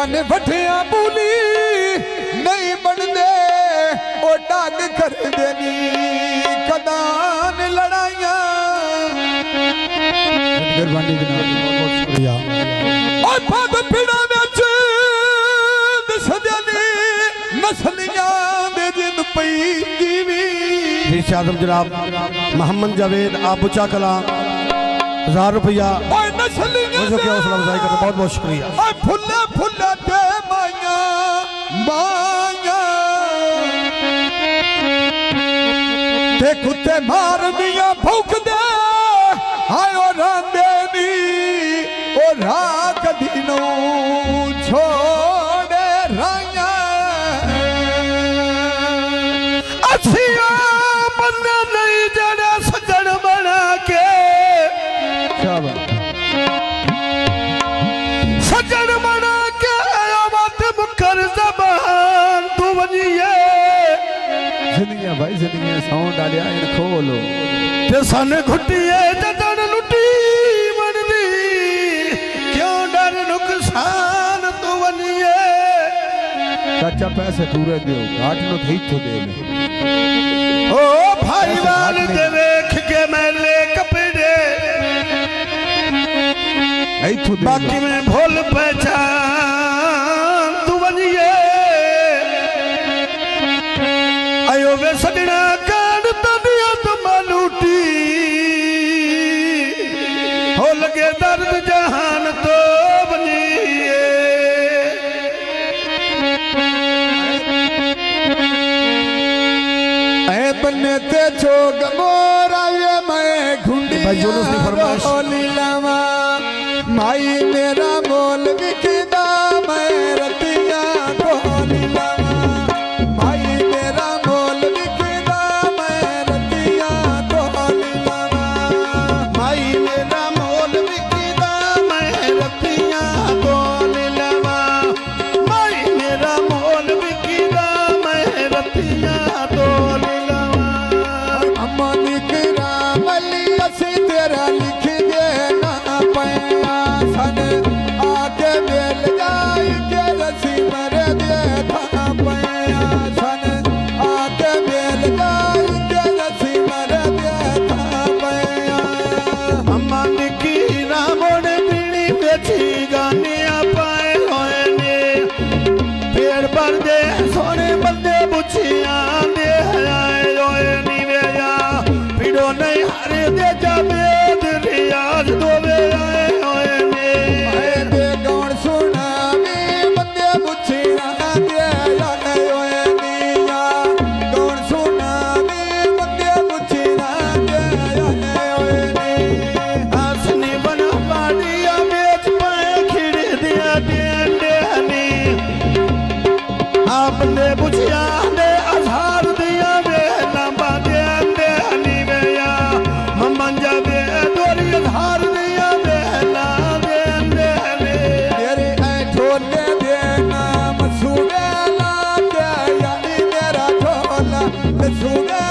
कन भठिया बोली नहीं बनदे ओ डाग कर देनी कदान लड़ाइया मेहरबानी जनाब बहुत बहुत शुक्रिया ओ पद पीड़ा विच सजनी नस्लियां दे जिन पई जीवी शीर्ष आजम जनाब मोहम्मद जावेद आबूचा कला 1000 रुपया हौसला अफजाई करते बहुत बहुत शुक्रिया फुल्ले फुल्ले ते माया माया ते कुत्ते मार दिया भूख दे आयो रांदे नी ओ राख दिनो छोड़े राया असिया बंदा नहीं जड़ा सजन बना के सजन बना के बात मुकर जबान तू बनिए जिंदगी भाई जिंदगी साउंड डालिया इन खोलो ते सन घुटिए जदन लुटी बनदी क्यों डर नुकसान तू बनिए चाचा पैसे पूरे दियो घाट नो थई तो दे ओ भाईवान दे देख के मैले कपड़े बाकी में भूल पहचान तू बनिए आयो वे सजना कान तनिया तुम लूटी हो लगे दर्द जहान तो बनिए ऐ बन्ने ते चोग मोरा ये मैं घुंडी भाई जुलूस की फरमाइश लावा माई मेरा मोल विकदा मैं रतिया कोली लावा माई मेरा मोल विकदा मैं रतिया कोली लावा माई मेरा मोल विकदा मैं रतिया कोली लावा माई मेरा मोल विकदा मैं रतिया कोली लावा अम्मा निकरा मली असी तेरा लिख देना पैया सन आके बेल जाई के रसी मर दे था पैया सन आके बेल जाई के रसी मर दे था पैया अम्मा निकी रामोड़ पीड़ी बेची गाने पाए होए ने पेड़ पर दे सोने बंदे बुछिया दे आए होए नी वेया पीड़ो नहीं हरे दे जाबे रियाज दोवे आए होए ने आए दे गौण सुना में बंदे बुछिया दे आए होए निया गौण सुना में बंदे बुछिया दे आए होए नी हसनी बना पाड़िया बेच पाए खिड़े दिया डेंडे हनी आपने बुझिया ने आधार दिया वे लंबा डेंडे हनी वेया मंजा बे दोरी आधार दिया वे ला डेंडे हनी तेरे ठोले दे नाम सुबेला के यानी मेरा ठोला सुबेला